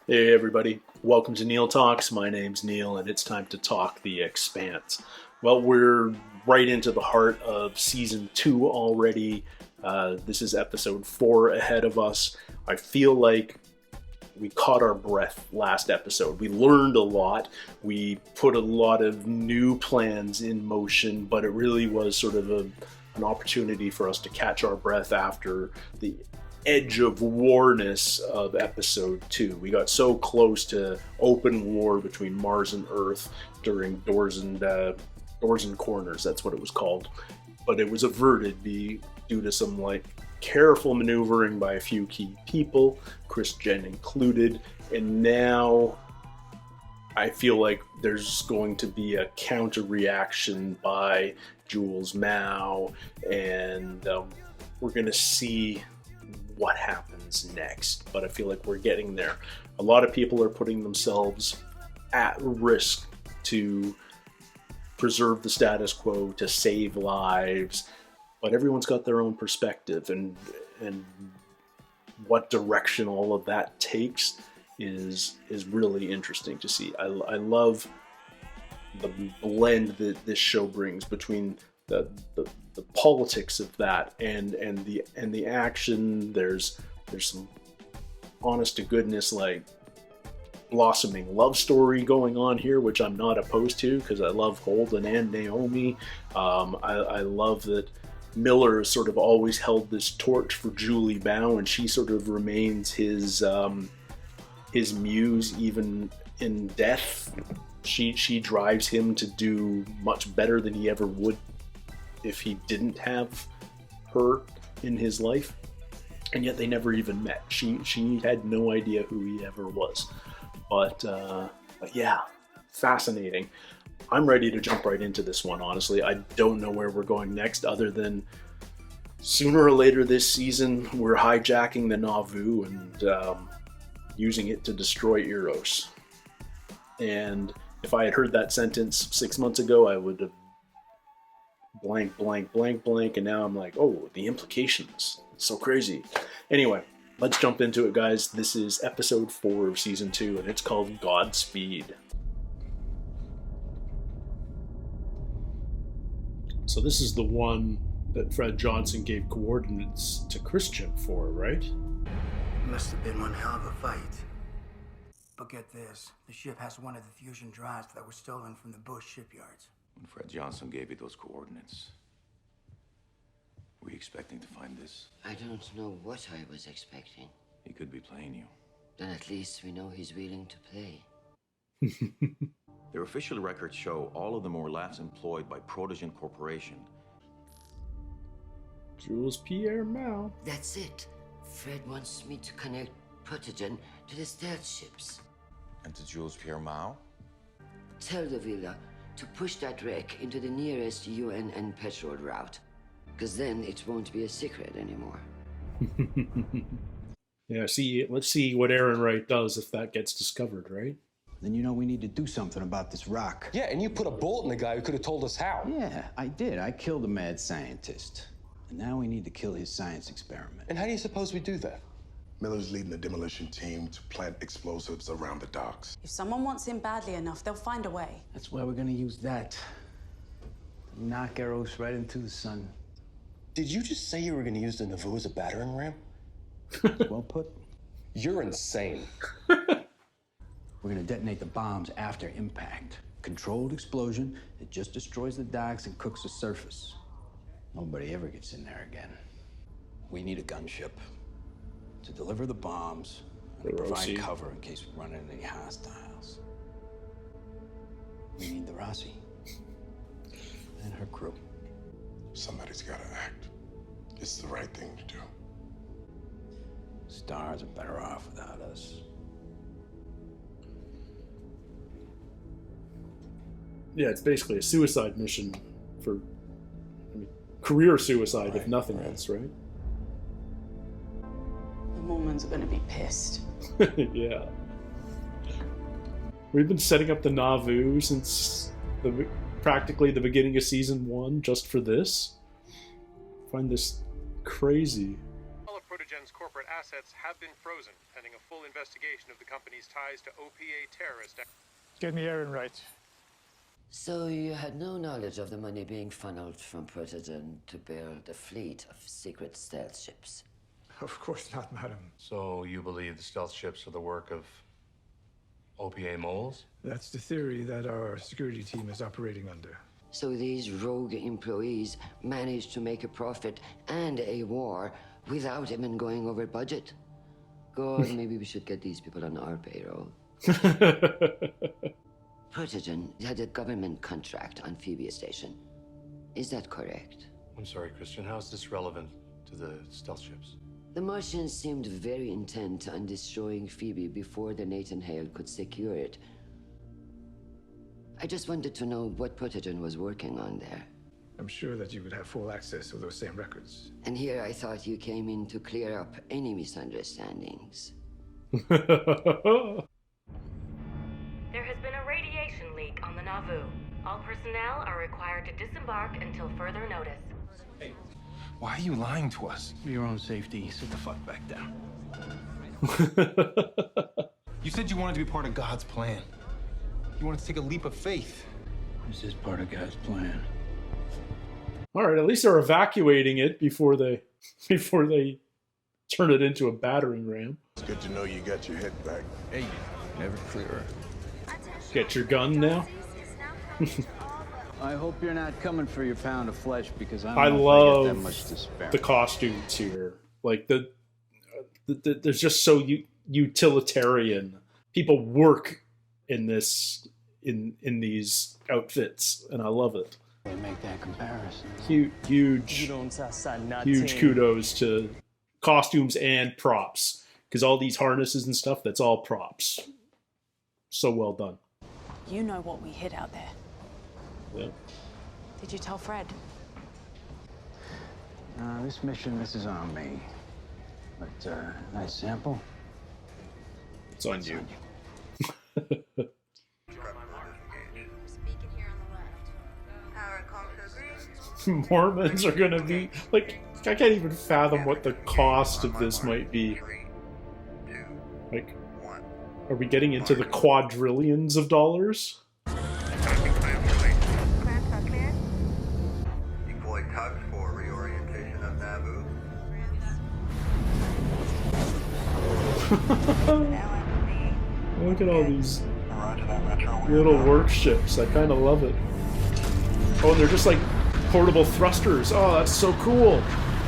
Hey everybody, welcome to Neil Talks. My name's Neil and it's time to talk The Expanse. Well, we're right into the heart of Season 2 already. This is Episode 4 ahead of us. I feel like we caught our breath last episode. We learned a lot. We put a lot of new plans in motion, but it really was sort of an opportunity for us to catch our breath after the edge of warness of episode 2. We got so close to open war between Mars and Earth during Doors and Corners. That's what it was called, but it was averted due to some careful maneuvering by a few key people, Chris Jen included. And now I feel like there's going to be a counter reaction by Jules Mao, and we're going to see what happens next, but I feel like we're getting there. A lot of people are putting themselves at risk to preserve the status quo, to save lives, but everyone's got their own perspective, and what direction all of that takes is really interesting to see. I love the blend that this show brings between the politics of that and the action. There's some honest to goodness blossoming love story going on here, which I'm not opposed to because I love Holden and Naomi. I love that Miller has sort of always held this torch for Julie Bao, and she sort of remains his muse even in death. She drives him to do much better than he ever would if he didn't have her in his life, and yet they never even met. She had no idea who he ever was, but yeah, fascinating. I'm ready to jump right into this one, honestly. I don't know where we're going next, other than sooner or later this season we're hijacking the Nauvoo and using it to destroy Eros. And if I had heard that sentence 6 months ago, I would have blank, blank, blank, blank, and now I'm like, oh, the implications. It's so crazy. Anyway, let's jump into it, guys. This is episode 4 of season 2, and it's called Godspeed. So this is the one that Fred Johnson gave coordinates to Christian for, right? Must have been one hell of a fight. But get this, the ship has one of the fusion drives that were stolen from the Bush shipyards. When Fred Johnson gave you those coordinates, were you expecting to find this? I don't know what I was expecting. He could be playing you. Then at least we know he's willing to play. Their official records show all of them were last employed by Protogen Corporation. Jules Pierre Mao. That's it. Fred wants me to connect Protogen to the stealth ships. And to Jules Pierre Mao? Tell the Villa to push that wreck into the nearest UN and petrol route. Because then it won't be a secret anymore. Yeah, let's see what Aaron Wright does if that gets discovered, right? Then you know we need to do something about this rock. Yeah, and you put a bullet in the guy who could have told us how. Yeah, I did. I killed a mad scientist. And now we need to kill his science experiment. And how do you suppose we do that? Miller's leading the demolition team to plant explosives around the docks. If someone wants him badly enough, they'll find a way. That's why we're gonna use that. To knock Eros right into the sun. Did you just say you were going to use the Nauvoo as a battering ram? Well put. You're insane. We're gonna detonate the bombs after impact. Controlled explosion that just destroys the docks and cooks the surface. Nobody ever gets in there again. We need a gunship to deliver the bombs and to provide cover in case we run into any hostiles. We need the Rossi and her crew. Somebody's gotta act. It's the right thing to do. Stars are better off without us. Yeah, it's basically a suicide mission for career suicide, if nothing else, right? The Mormons are going to be pissed. Yeah. We've been setting up the Nauvoo since practically the beginning of season 1 just for this. I find this crazy. All of Protogen's corporate assets have been frozen, pending a full investigation of the company's ties to OPA terrorist. Get me Aaron right. So you had no knowledge of the money being funneled from Protogen to build a fleet of secret stealth ships? Of course not, madam. So you believe the stealth ships are the work of OPA moles? That's the theory that our security team is operating under. So these rogue employees managed to make a profit and a war without even going over budget? God, maybe we should get these people on our payroll. Protogen had a government contract on Phoebe Station. Is that correct? I'm sorry, Christian. How is this relevant to the stealth ships? The Martians seemed very intent on destroying Phoebe before the Nathan Hale could secure it. I just wanted to know what Protogen was working on there. I'm sure that you would have full access to those same records. And here I thought you came in to clear up any misunderstandings. There has been a radiation leak on the Nauvoo. All personnel are required to disembark until further notice. Hey, why are you lying to us? For your own safety, sit the fuck back down. You said you wanted to be part of God's plan. You wanted to take a leap of faith. This is part of God's plan. All right, at least they're evacuating it before they turn it into a battering ram. It's good to know you got your head back. Hey, never clearer. Get your gun now. I hope you're not coming for your pound of flesh because I I don't know if I love get that much to spare. the costumes here. Like they're just so utilitarian. People work in these outfits, and I love it. They make that comparison. Huge kudos to costumes and props, because all these harnesses and stuff, that's all props. So well done. You know what we hid out there. Yeah. Did you tell Fred? This mission, this is on me. But, nice sample. It's on you. Mormons are gonna be like, I can't even fathom what the cost of this might be. Like, are we getting into the quadrillions of dollars? Deploy tugs for reorientation of Nauvoo. Look at all these little work ships. I kind of love it. Oh, and they're just like portable thrusters. Oh, that's so cool.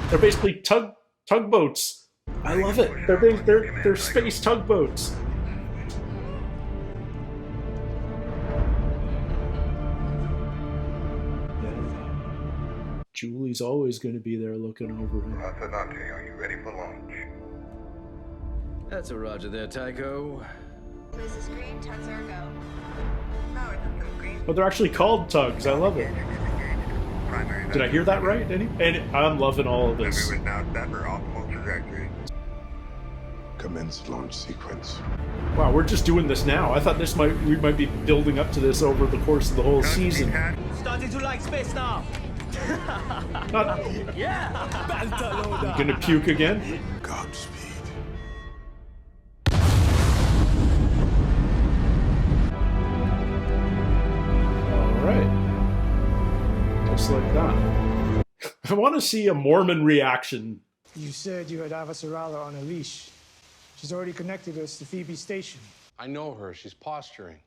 They're basically tugboats. I love it. They're space tugboats. Julie's always going to be there looking over him. Are you ready for launch? That's a roger there, Tycho. This is Green, tugs are go. But they're actually called tugs. I love it. Did I hear that right? And I'm loving all of this. Commence launch sequence. Wow, we're just doing this now. I thought we might be building up to this over the course of the whole season. Starting to like space now. Yeah. You gonna puke again? Godspeed. Just like that. I want to see a Mormon reaction. You said you had Avasarala on a leash. She's already connected us to Phoebe Station. I know her. She's posturing.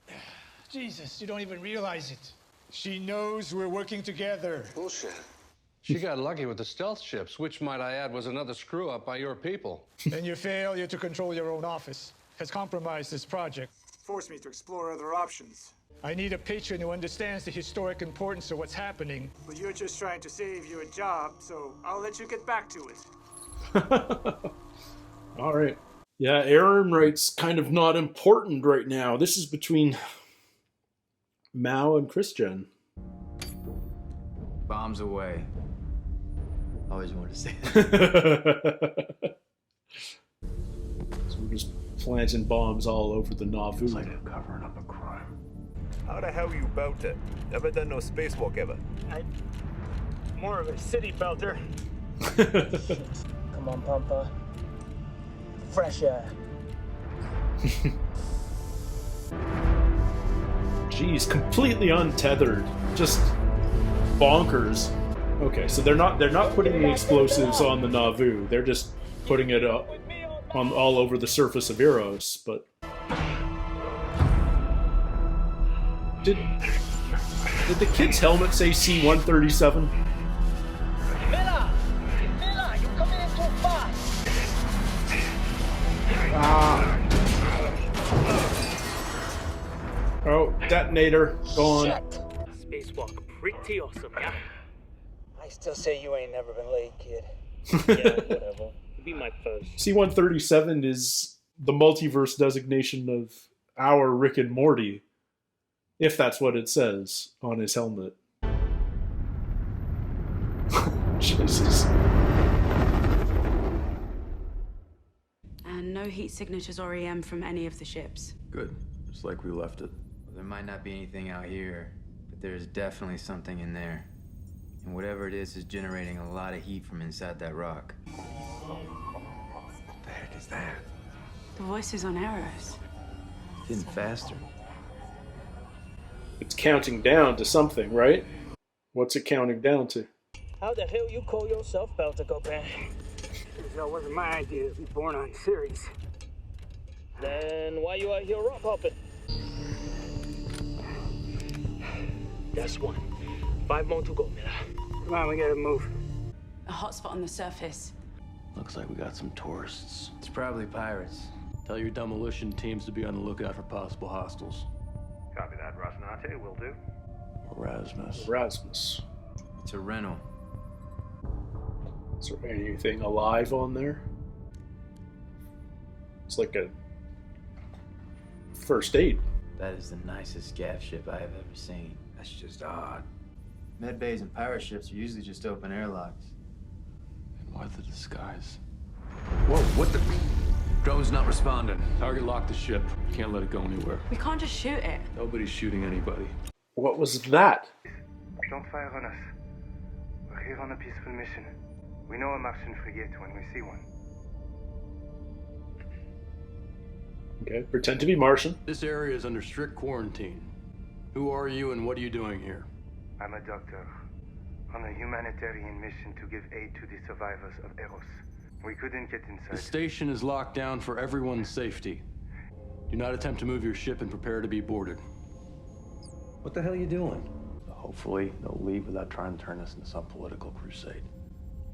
Jesus, you don't even realize it. She knows we're working together. Bullshit. She got lucky with the stealth ships, which, might I add, was another screw-up by your people. And your failure to control your own office has compromised this project. Forced me to explore other options. I need a patron who understands the historic importance of what's happening. But you're just trying to save you a job, so I'll let you get back to it. All right. Yeah, Aaron writes kind of not important right now. This is between Mao and Christian. Bombs away. Always wanted to say that. So we're just planting bombs all over the Nauvoo. It's like they're covering up a crime. How the hell you bout it? Never done no spacewalk ever. I'm more of a city belter. Come on, Pampa. fresh air. Jeez, completely untethered. Just bonkers. Okay, so they're not putting the explosives on the Nauvoo. They're just putting it up on all over the surface of Eros, but did the kid's helmet say C-137? Miller, you coming in too fast. Oh, detonator gone. Spacewalk, pretty awesome, yeah. I still say you ain't never been late, kid. Yeah, whatever. It'll be my first. C-137 is the multiverse designation of our Rick and Morty, if that's what it says on his helmet. Jesus. And no heat signatures or EM from any of the ships. Good. Just like we left it. Well, there might not be anything out here, but there's definitely something in there. And whatever it is generating a lot of heat from inside that rock. What the heck is that? The voices on Eros. Getting faster. It's counting down to something, right? What's it counting down to? How the hell you call yourself Beltico, man? That wasn't my idea to be born on series. Then why you out here rock hopping? That's one. 5 more to go, Miller. Come on, we gotta move. A hotspot on the surface. Looks like we got some tourists. It's probably pirates. Tell your demolition teams to be on the lookout for possible hostiles. Copy that, Rosnate. Will do. Erasmus. It's a rental. Is there anything alive on there? It's like a first aid. That is the nicest gaff ship I have ever seen. That's just odd. Med bays and pirate ships are usually just open airlocks. And why the disguise? Whoa, what the? Drone's not responding. Target locked the ship. Can't let it go anywhere. We can't just shoot it. Nobody's shooting anybody. What was that? Don't fire on us. We're here on a peaceful mission. We know a Martian frigate when we see one. Okay, pretend to be Martian. This area is under strict quarantine. Who are you and what are you doing here? I'm a doctor on a humanitarian mission to give aid to the survivors of Eros. We couldn't get inside. The station is locked down for everyone's safety. Do not attempt to move your ship and prepare to be boarded. What the hell are you doing? Hopefully, they'll leave without trying to turn this into some political crusade.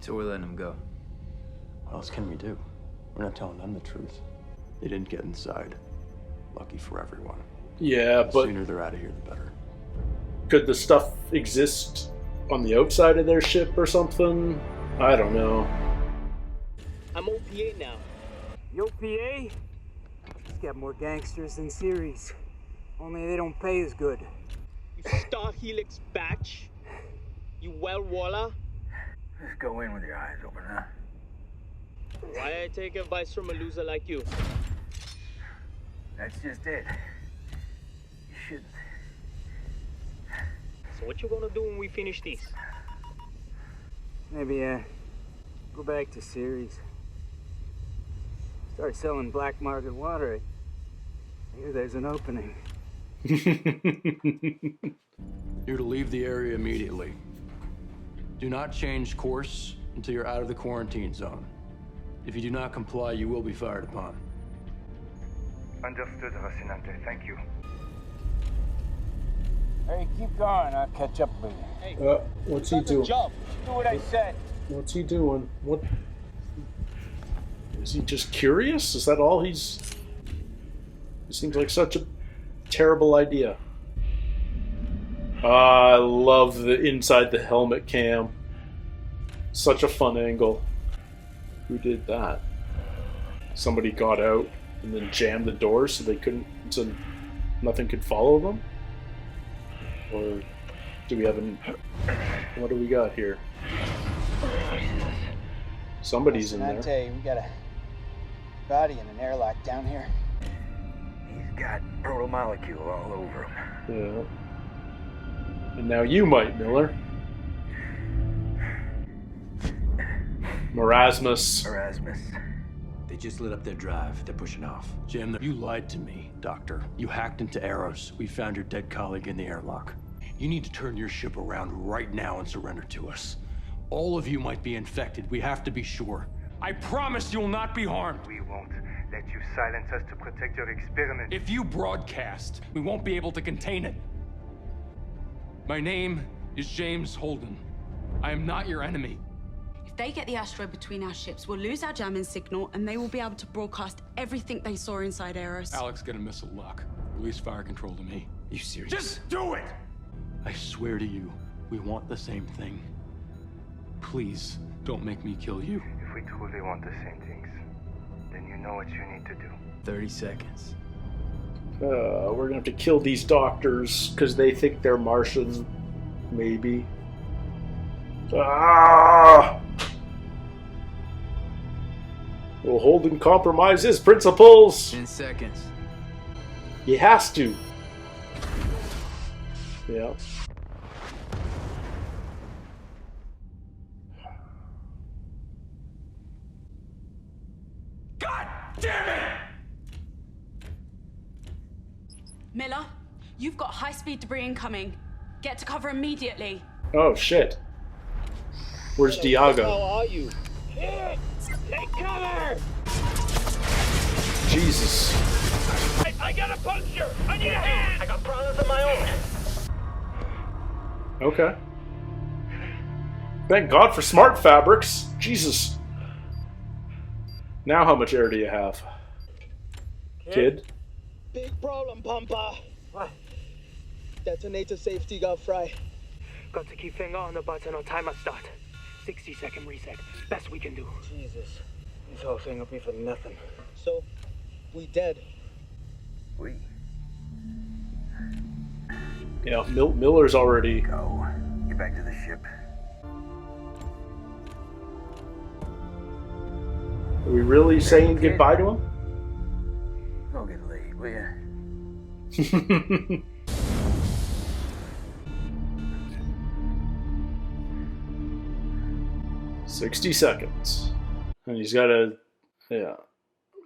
So we're letting them go. What else can we do? We're not telling them the truth. They didn't get inside. Lucky for everyone. Yeah, The but sooner they're out of here, the better. could the stuff exist on the outside of their ship or something? I don't know. I'm OPA now. You OPA? It's got more gangsters than series. Only they don't pay as good. You Star Helix batch? You well waller? Just go in with your eyes open, huh? Why I take advice from a loser like you? That's just it. You shouldn't. So what you gonna do when we finish these? Maybe, go back to series. Start selling black market water. I hear there's an opening. You're to leave the area immediately. Do not change course until you're out of the quarantine zone. If you do not comply, you will be fired upon. Understood, Rocinante. Thank you. Hey, keep going. I'll catch up with you. Hey, What's he doing? jump. Do what I said. What's he doing? What? Is he just curious? Is that all he's... It seems like such a terrible idea. I love the inside the helmet cam. Such a fun angle. Who did that? Somebody got out and then jammed the doors so they couldn't... so nothing could follow them? Or do we have an... What do we got here? Somebody's in there. We got a body in an airlock down here. He's got proto-molecule all over him. Yeah. And now you might, Miller. Erasmus. Erasmus. They just lit up their drive. They're pushing off. Jim, you lied to me, Doctor. You hacked into Eros. We found your dead colleague in the airlock. You need to turn your ship around right now and surrender to us. All of you might be infected. We have to be sure. I promise you will not be harmed. We won't let you silence us to protect your experiment. If you broadcast, we won't be able to contain it. My name is James Holden. I am not your enemy. If they get the asteroid between our ships, we'll lose our jamming signal, and they will be able to broadcast everything they saw inside Eros. Alex, get a missile lock. Release fire control to me. Are you serious? Just do it! I swear to you, we want the same thing. Please, don't make me kill you. If we truly want the same things, then you know what you need to do. 30 seconds. We're gonna have to kill these doctors because they think they're Martian, maybe. Ah! Will Holden compromise his principles? 10 seconds. He has to. Yeah. God damn it! Miller, you've got high-speed debris incoming. Get to cover immediately. Oh shit. Where's Diago? How are you? Here! Take cover! Jesus. I got a puncture! I need a hand! I got problems of my own. Okay. Thank God for smart fabrics. Jesus. Now how much air do you have? Kid? Big problem, Pampa. What? Detonator safety got fried. Got to keep finger on the button on timer start. 60-second reset. Best we can do. Jesus. This whole thing will be for nothing. So, we dead. We? Yeah, Miller's already... Go. Get back to the ship. Are we really saying goodbye to him? Don't get late, will ya? 60 seconds. And he's got a... Yeah.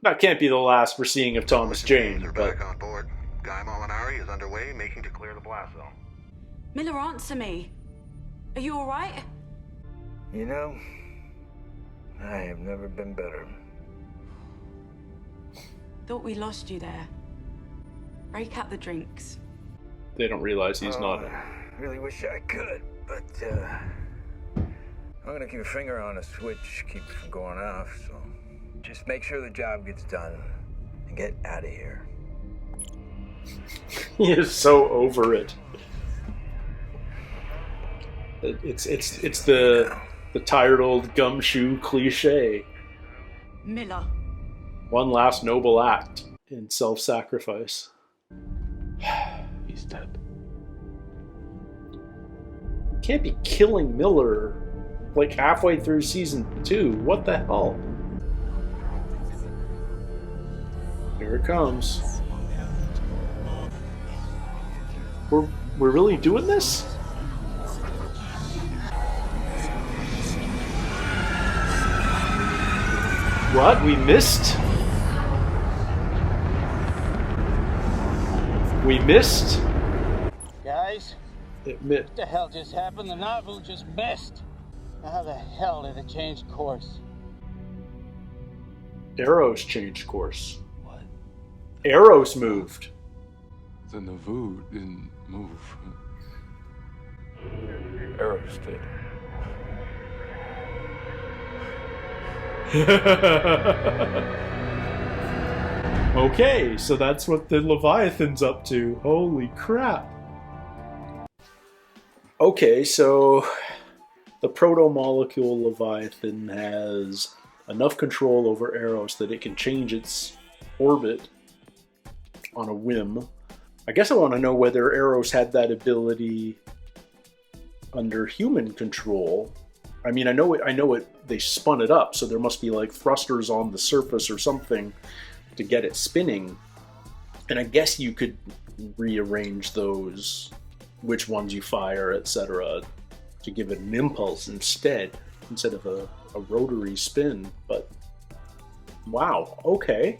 That can't be the last we're seeing of Thomas Jane, but... Back on board. Guy Molinari is underway, making to clear the blast zone. Miller, answer me. Are you alright? You know, I have never been better. Thought we lost you there. Break out the drinks. They don't realize he's not... I really wish I could, but I'm gonna keep a finger on a switch, keep it from going off, so just make sure the job gets done and get out of here. He is so over it. It's the tired old gumshoe cliche. Miller. One last noble act in self-sacrifice. He's dead. Can't be killing Miller like halfway through season 2. What the hell? Here it comes. We're really doing this? What? We missed? We missed? Guys, Admit. what the hell just happened? The Nauvoo just missed. How the hell did it change course? Eros changed course. What? Eros moved. The Nauvoo didn't move. Eros did. Okay, so that's what the Leviathan's up to. Holy crap. Okay, so the proto-molecule Leviathan has enough control over Eros that it can change its orbit on a whim. I guess I want to know whether Eros had that ability under human control. I mean, I know it. They spun it up, so there must be like thrusters on the surface or something to get it spinning. And I guess you could rearrange those, which ones you fire, etc., to give it an impulse instead of a rotary spin. But Wow, okay.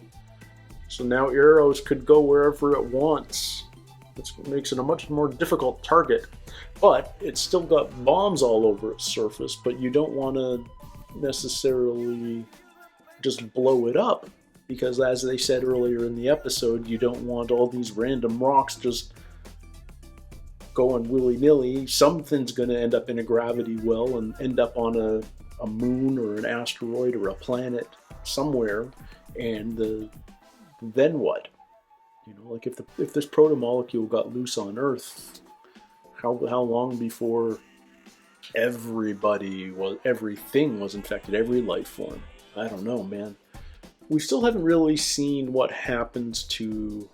So now Eros could go wherever it wants. This makes it a much more difficult target. But it's still got bombs all over its surface, but you don't want to necessarily just blow it up. Because as they said earlier in the episode, you don't want all these random rocks just going willy-nilly. Something's going to end up in a gravity well and end up on a moon or an asteroid or a planet somewhere. And then what? You know, like if this protomolecule got loose on Earth, how long before everything was infected, every life form? I don't know, man. We still haven't really seen what happens to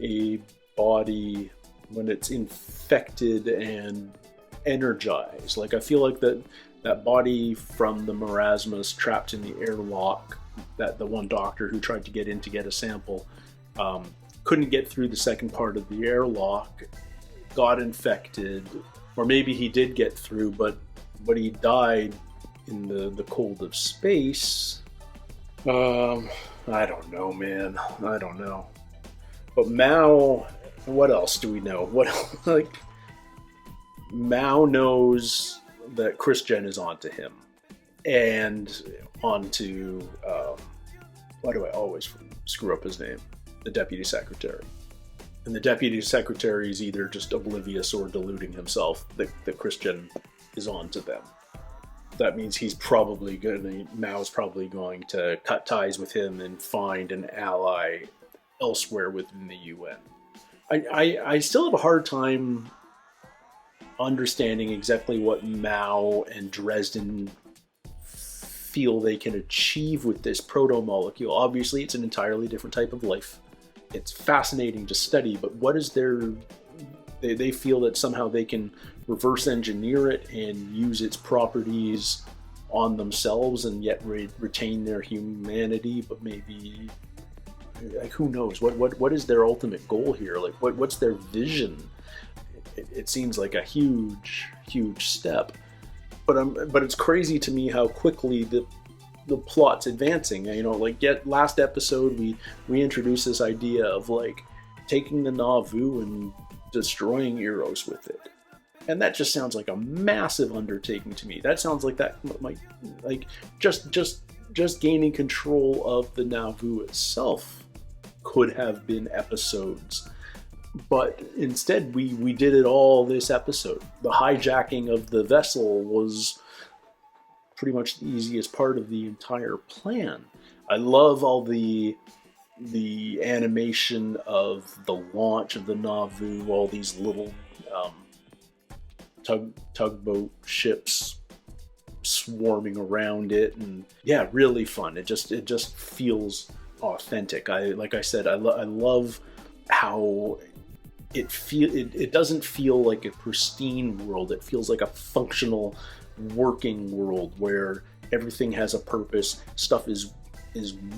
a body when it's infected and energized. Like, I feel like that body from the marasmus trapped in the airlock, that the one doctor who tried to get in to get a sample, couldn't get through the second part of the airlock, got infected, or maybe he did get through, but he died in the cold of space. I don't know, man. I don't know. But Mao, what else do we know? Mao knows that Christian is onto him, and onto why do I always screw up his name? The deputy secretary. And the deputy secretary is either just oblivious or deluding himself that Christian is onto them. That means Mao's probably going to cut ties with him and find an ally elsewhere within the UN. I still have a hard time understanding exactly what Mao and Dresden feel they can achieve with this proto-molecule. Obviously, it's an entirely different type of life. It's fascinating to study, but what is they feel that somehow they can reverse engineer it and use its properties on themselves and yet retain their humanity, but maybe, like, who knows? What is their ultimate goal here? Like, what's their vision? It seems like a huge step, but it's crazy to me how quickly the plot's advancing. You know, like, last episode we introduced this idea of, like, taking the Nauvoo and destroying Eros with it. And that just sounds like a massive undertaking to me. That sounds like that might, like, just gaining control of the Nauvoo itself could have been episodes. But instead, we did it all this episode. The hijacking of the vessel was pretty much the easiest part of the entire plan. I love all the animation of the launch of the Nauvoo, all these little tugboat ships swarming around it, and yeah, really fun. It just feels authentic. Like I said, I love how it doesn't feel like a pristine world. It feels like a functional, working world where everything has a purpose. Stuff is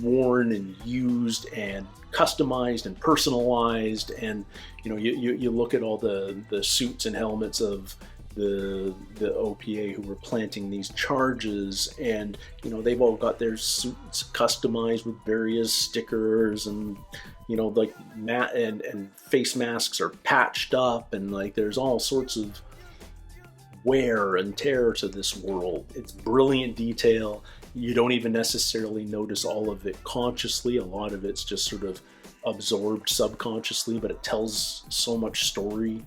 worn and used and customized and personalized, and you know, you look at all the suits and helmets of the OPA who were planting these charges, and you know, they've all got their suits customized with various stickers, and you know, like and face masks are patched up, and like there's all sorts of wear and tear to this world. It's brilliant detail. You don't even necessarily notice all of it consciously. A lot of it's just sort of absorbed subconsciously, but it tells so much story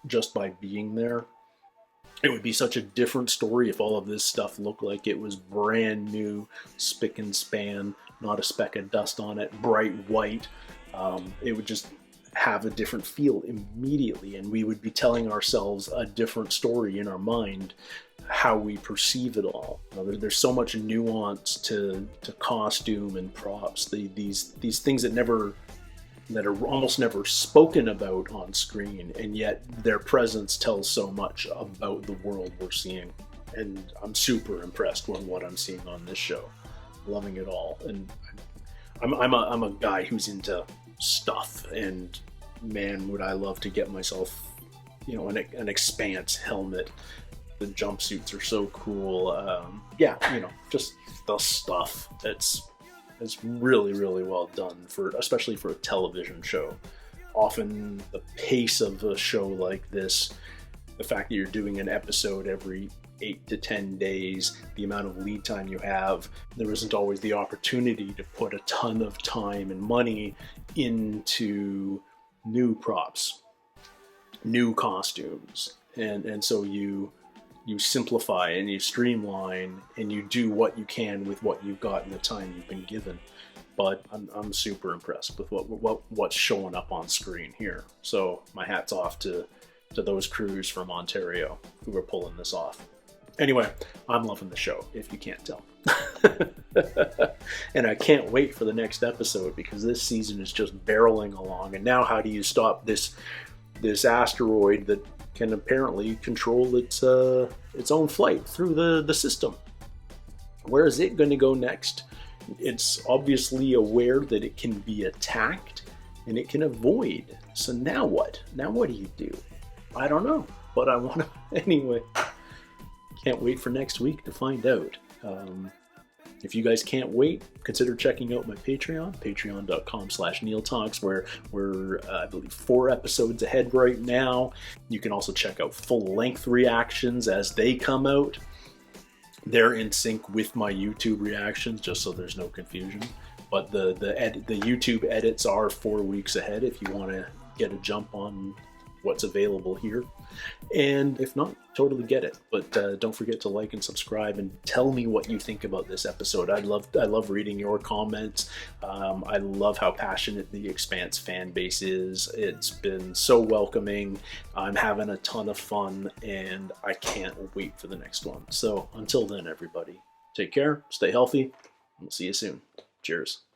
just by being there. It would be such a different story if all of this stuff looked like it was brand new, spick and span, not a speck of dust on it, bright white. It would just have a different feel immediately, and we would be telling ourselves a different story in our mind, how we perceive it all. There's so much nuance to costume and props. These things that are almost never spoken about on screen, and yet their presence tells so much about the world we're seeing. And I'm super impressed with what I'm seeing on this show. Loving it all. And I'm a guy who's into stuff, and man, would I love to get myself, you know, an Expanse helmet. The jumpsuits are so cool. Yeah, you know, just the stuff. It's It's really, really well done, especially for a television show. Often the pace of a show like this, the fact that you're doing an episode every 8 to 10 days, the amount of lead time you have, there isn't always the opportunity to put a ton of time and money into new props, new costumes, and so you simplify and you streamline and you do what you can with what you've got in the time you've been given. But I'm super impressed with what's showing up on screen here. So my hat's off to those crews from Ontario who are pulling this off. Anyway, I'm loving the show, if you can't tell. And I can't wait for the next episode, because this season is just barreling along. And now how do you stop this asteroid that can apparently control its own flight through the system? Where is it going to go next? It's obviously aware that it can be attacked and it can avoid. So now what? Now what do you do? I don't know, but I want to anyway. Can't wait for next week to find out. If you guys can't wait, consider checking out my Patreon, patreon.com/NeilTalks, where we're, I believe, 4 episodes ahead right now. You can also check out full-length reactions as they come out. They're in sync with my YouTube reactions, just so there's no confusion. But the YouTube edits are 4 weeks ahead if you want to get a jump on what's available here. And if not, totally get it. But don't forget to like and subscribe and tell me what you think about this episode. I love reading your comments. I love how passionate the Expanse fan base is. It's been so welcoming. I'm having a ton of fun, and I can't wait for the next one. So until then, everybody, take care, stay healthy, and we'll see you soon. Cheers.